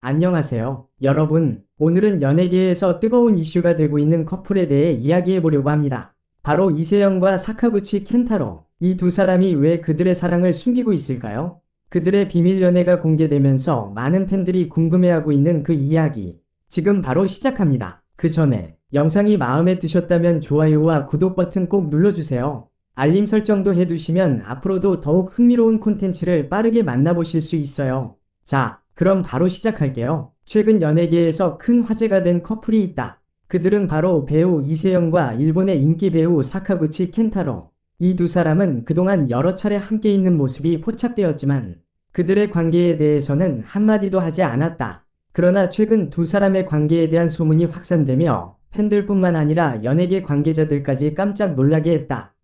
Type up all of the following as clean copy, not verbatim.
안녕하세요. 여러분, 오늘은 연예계에서 뜨거운 이슈가 되고 있는 커플에 대해 이야기해 보려고 합니다. 바로 이세영과 사카구치 켄타로. 이 두 사람이 왜 그들의 사랑을 숨기고 있을까요? 그들의 비밀 연애가 공개되면서 많은 팬들이 궁금해하고 있는 그 이야기. 지금 바로 시작합니다. 그 전에 영상이 마음에 드셨다면 좋아요와 구독 버튼 꼭 눌러주세요. 알림 설정도 해두시면 앞으로도 더욱 흥미로운 콘텐츠를 빠르게 만나보실 수 있어요. 자, 그럼 바로 시작할게요. 최근 연예계에서 큰 화제가 된 커플이 있다. 그들은 바로 배우 이세영과 일본의 인기 배우 사카구치 켄타로. 이 두 사람은 그동안 여러 차례 함께 있는 모습이 포착되었지만 그들의 관계에 대해서는 한마디도 하지 않았다. 그러나 최근 두 사람의 관계에 대한 소문이 확산되며 팬들뿐만 아니라 연예계 관계자들까지 깜짝 놀라게 했다.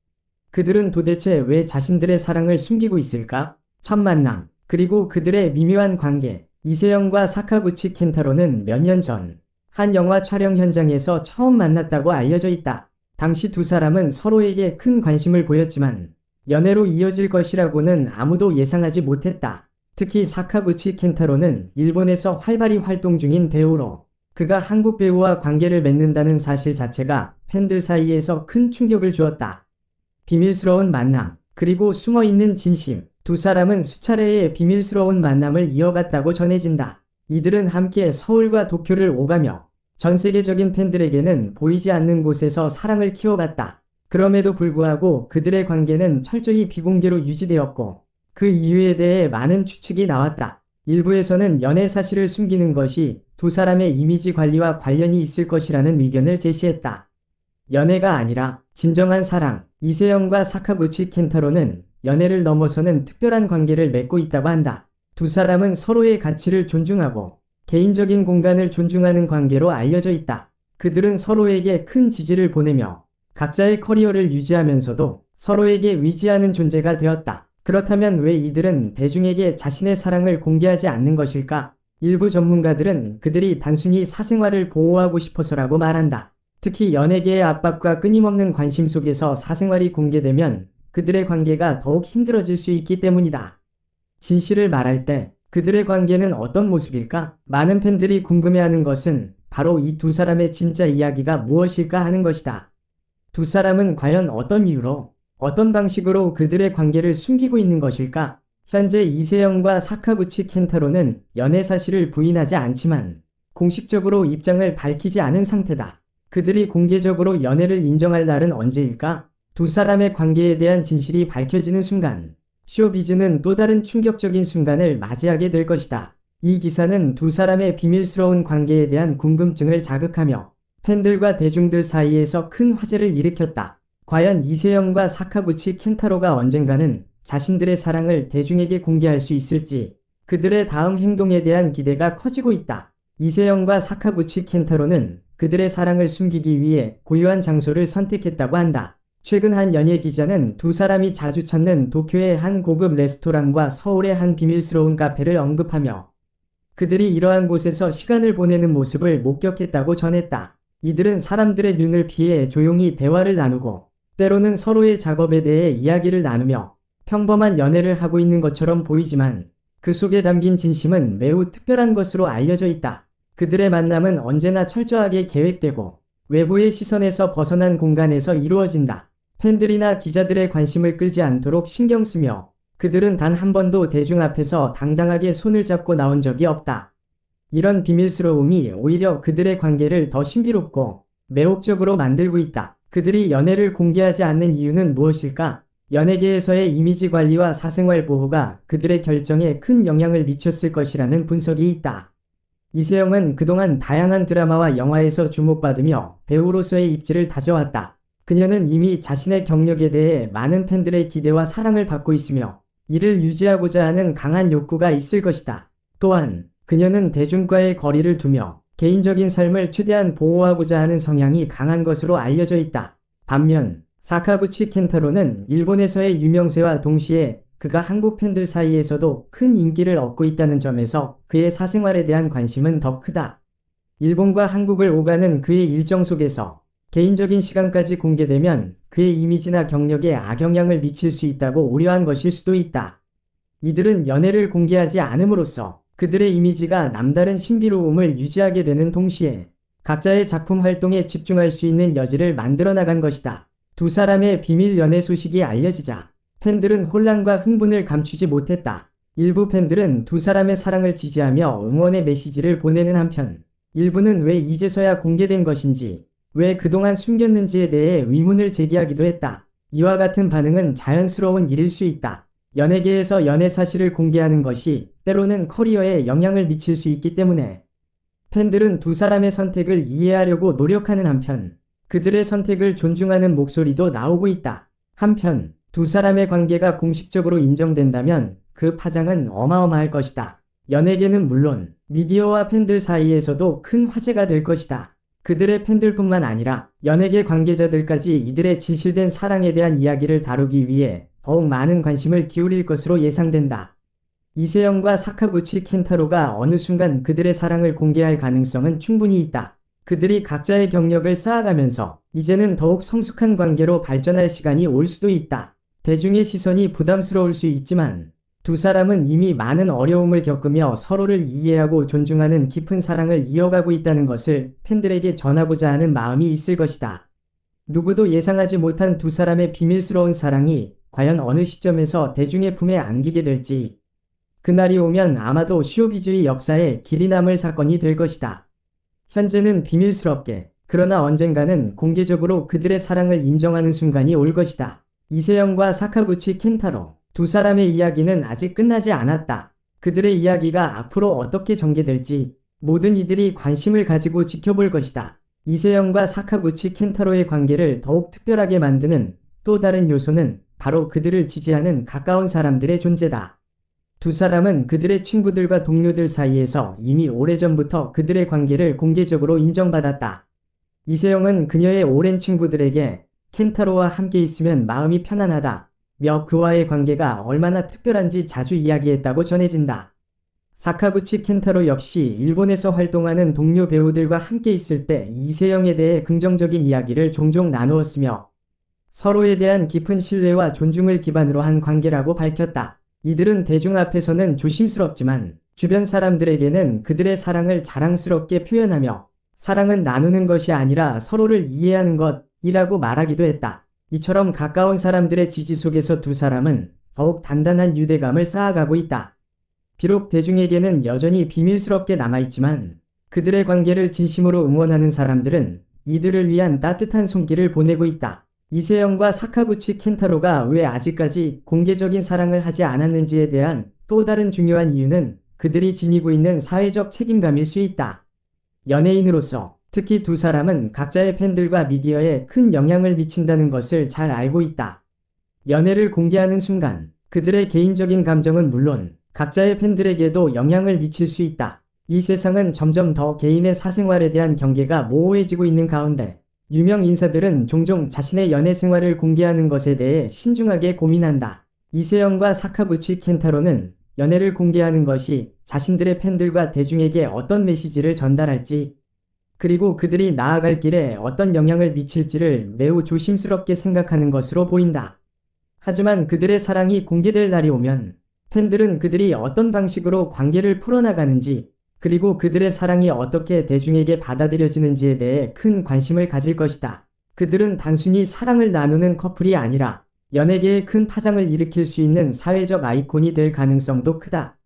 그들은 도대체 왜 자신들의 사랑을 숨기고 있을까? 첫 만남, 그리고 그들의 미묘한 관계. 이세영과 사카구치 켄타로는 몇 년 전 한 영화 촬영 현장에서 처음 만났다고 알려져 있다. 당시 두 사람은 서로에게 큰 관심을 보였지만 연애로 이어질 것이라고는 아무도 예상하지 못했다. 특히 사카구치 켄타로는 일본에서 활발히 활동 중인 배우로 그가 한국 배우와 관계를 맺는다는 사실 자체가 팬들 사이에서 큰 충격을 주었다. 비밀스러운 만남, 그리고 숨어있는 진심. 두 사람은 수차례의 비밀스러운 만남을 이어갔다고 전해진다. 이들은 함께 서울과 도쿄를 오가며 전 세계적인 팬들에게는 보이지 않는 곳에서 사랑을 키워갔다. 그럼에도 불구하고 그들의 관계는 철저히 비공개로 유지되었고 그 이유에 대해 많은 추측이 나왔다. 일부에서는 연애 사실을 숨기는 것이 두 사람의 이미지 관리와 관련이 있을 것이라는 의견을 제시했다. 연애가 아니라 진정한 사랑. 이세영과 사카구치 켄타로는 연애를 넘어서는 특별한 관계를 맺고 있다고 한다. 두 사람은 서로의 가치를 존중하고 개인적인 공간을 존중하는 관계로 알려져 있다. 그들은 서로에게 큰 지지를 보내며 각자의 커리어를 유지하면서도 서로에게 위지하는 존재가 되었다. 그렇다면 왜 이들은 대중에게 자신의 사랑을 공개하지 않는 것일까? 일부 전문가들은 그들이 단순히 사생활을 보호하고 싶어서라고 말한다. 특히 연예계의 압박과 끊임없는 관심 속에서 사생활이 공개되면 그들의 관계가 더욱 힘들어질 수 있기 때문이다. 진실을 말할 때 그들의 관계는 어떤 모습일까? 많은 팬들이 궁금해하는 것은 바로 이 두 사람의 진짜 이야기가 무엇일까 하는 것이다. 두 사람은 과연 어떤 이유로, 어떤 방식으로 그들의 관계를 숨기고 있는 것일까? 현재 이세영과 사카구치 켄타로는 연애 사실을 부인하지 않지만 공식적으로 입장을 밝히지 않은 상태다. 그들이 공개적으로 연애를 인정할 날은 언제일까? 두 사람의 관계에 대한 진실이 밝혀지는 순간, 쇼비즈는 또 다른 충격적인 순간을 맞이하게 될 것이다. 이 기사는 두 사람의 비밀스러운 관계에 대한 궁금증을 자극하며 팬들과 대중들 사이에서 큰 화제를 일으켰다. 과연 이세영과 사카구치 켄타로가 언젠가는 자신들의 사랑을 대중에게 공개할 수 있을지 그들의 다음 행동에 대한 기대가 커지고 있다. 이세영과 사카구치 켄타로는 그들의 사랑을 숨기기 위해 고요한 장소를 선택했다고 한다. 최근 한 연예 기자는 두 사람이 자주 찾는 도쿄의 한 고급 레스토랑과 서울의 한 비밀스러운 카페를 언급하며 그들이 이러한 곳에서 시간을 보내는 모습을 목격했다고 전했다. 이들은 사람들의 눈을 피해 조용히 대화를 나누고 때로는 서로의 작업에 대해 이야기를 나누며 평범한 연애를 하고 있는 것처럼 보이지만 그 속에 담긴 진심은 매우 특별한 것으로 알려져 있다. 그들의 만남은 언제나 철저하게 계획되고 외부의 시선에서 벗어난 공간에서 이루어진다. 팬들이나 기자들의 관심을 끌지 않도록 신경 쓰며 그들은 단 한 번도 대중 앞에서 당당하게 손을 잡고 나온 적이 없다. 이런 비밀스러움이 오히려 그들의 관계를 더 신비롭고 매혹적으로 만들고 있다. 그들이 연애를 공개하지 않는 이유는 무엇일까? 연예계에서의 이미지 관리와 사생활 보호가 그들의 결정에 큰 영향을 미쳤을 것이라는 분석이 있다. 이세영은 그동안 다양한 드라마와 영화에서 주목받으며 배우로서의 입지를 다져왔다. 그녀는 이미 자신의 경력에 대해 많은 팬들의 기대와 사랑을 받고 있으며 이를 유지하고자 하는 강한 욕구가 있을 것이다. 또한 그녀는 대중과의 거리를 두며 개인적인 삶을 최대한 보호하고자 하는 성향이 강한 것으로 알려져 있다. 반면 사카구치 켄타로는 일본에서의 유명세와 동시에 그가 한국 팬들 사이에서도 큰 인기를 얻고 있다는 점에서 그의 사생활에 대한 관심은 더 크다. 일본과 한국을 오가는 그의 일정 속에서 개인적인 시간까지 공개되면 그의 이미지나 경력에 악영향을 미칠 수 있다고 우려한 것일 수도 있다. 이들은 연애를 공개하지 않음으로써 그들의 이미지가 남다른 신비로움을 유지하게 되는 동시에 각자의 작품 활동에 집중할 수 있는 여지를 만들어 나간 것이다. 두 사람의 비밀 연애 소식이 알려지자 팬들은 혼란과 흥분을 감추지 못했다. 일부 팬들은 두 사람의 사랑을 지지하며 응원의 메시지를 보내는 한편, 일부는 왜 이제서야 공개된 것인지, 왜 그동안 숨겼는지에 대해 의문을 제기하기도 했다. 이와 같은 반응은 자연스러운 일일 수 있다. 연예계에서 연애 사실을 공개하는 것이 때로는 커리어에 영향을 미칠 수 있기 때문에 팬들은 두 사람의 선택을 이해하려고 노력하는 한편, 그들의 선택을 존중하는 목소리도 나오고 있다. 한편, 두 사람의 관계가 공식적으로 인정된다면 그 파장은 어마어마할 것이다. 연예계는 물론 미디어와 팬들 사이에서도 큰 화제가 될 것이다. 그들의 팬들뿐만 아니라 연예계 관계자들까지 이들의 진실된 사랑에 대한 이야기를 다루기 위해 더욱 많은 관심을 기울일 것으로 예상된다. 이세영과 사카구치 켄타로가 어느 순간 그들의 사랑을 공개할 가능성은 충분히 있다. 그들이 각자의 경력을 쌓아가면서 이제는 더욱 성숙한 관계로 발전할 시간이 올 수도 있다. 대중의 시선이 부담스러울 수 있지만 두 사람은 이미 많은 어려움을 겪으며 서로를 이해하고 존중하는 깊은 사랑을 이어가고 있다는 것을 팬들에게 전하고자 하는 마음이 있을 것이다. 누구도 예상하지 못한 두 사람의 비밀스러운 사랑이 과연 어느 시점에서 대중의 품에 안기게 될지, 그날이 오면 아마도 쇼비즈의 역사에 길이 남을 사건이 될 것이다. 현재는 비밀스럽게, 그러나 언젠가는 공개적으로 그들의 사랑을 인정하는 순간이 올 것이다. 이세영과 사카구치 켄타로, 두 사람의 이야기는 아직 끝나지 않았다. 그들의 이야기가 앞으로 어떻게 전개될지 모든 이들이 관심을 가지고 지켜볼 것이다. 이세영과 사카구치 켄타로의 관계를 더욱 특별하게 만드는 또 다른 요소는 바로 그들을 지지하는 가까운 사람들의 존재다. 두 사람은 그들의 친구들과 동료들 사이에서 이미 오래전부터 그들의 관계를 공개적으로 인정받았다. 이세영은 그녀의 오랜 친구들에게 켄타로와 함께 있으면 마음이 편안하다 며 그와의 관계가 얼마나 특별한지 자주 이야기했다고 전해진다. 사카구치 켄타로 역시 일본에서 활동하는 동료 배우들과 함께 있을 때 이세영에 대해 긍정적인 이야기를 종종 나누었으며 서로에 대한 깊은 신뢰와 존중을 기반으로 한 관계라고 밝혔다. 이들은 대중 앞에서는 조심스럽지만 주변 사람들에게는 그들의 사랑을 자랑스럽게 표현하며 사랑은 나누는 것이 아니라 서로를 이해하는 것이라고 말하기도 했다. 이처럼 가까운 사람들의 지지 속에서 두 사람은 더욱 단단한 유대감을 쌓아가고 있다. 비록 대중에게는 여전히 비밀스럽게 남아있지만 그들의 관계를 진심으로 응원하는 사람들은 이들을 위한 따뜻한 손길을 보내고 있다. 이세영과 사카구치 켄타로가 왜 아직까지 공개적인 사랑을 하지 않았는지에 대한 또 다른 중요한 이유는 그들이 지니고 있는 사회적 책임감일 수 있다. 연예인으로서 특히 두 사람은 각자의 팬들과 미디어에 큰 영향을 미친다는 것을 잘 알고 있다. 연애를 공개하는 순간 그들의 개인적인 감정은 물론 각자의 팬들에게도 영향을 미칠 수 있다. 이 세상은 점점 더 개인의 사생활에 대한 경계가 모호해지고 있는 가운데 유명 인사들은 종종 자신의 연애 생활을 공개하는 것에 대해 신중하게 고민한다. 이세영과 사카구치 켄타로는 연애를 공개하는 것이 자신들의 팬들과 대중에게 어떤 메시지를 전달할지, 그리고 그들이 나아갈 길에 어떤 영향을 미칠지를 매우 조심스럽게 생각하는 것으로 보인다. 하지만 그들의 사랑이 공개될 날이 오면 팬들은 그들이 어떤 방식으로 관계를 풀어나가는지, 그리고 그들의 사랑이 어떻게 대중에게 받아들여지는지에 대해 큰 관심을 가질 것이다. 그들은 단순히 사랑을 나누는 커플이 아니라 연예계에 큰 파장을 일으킬 수 있는 사회적 아이콘이 될 가능성도 크다.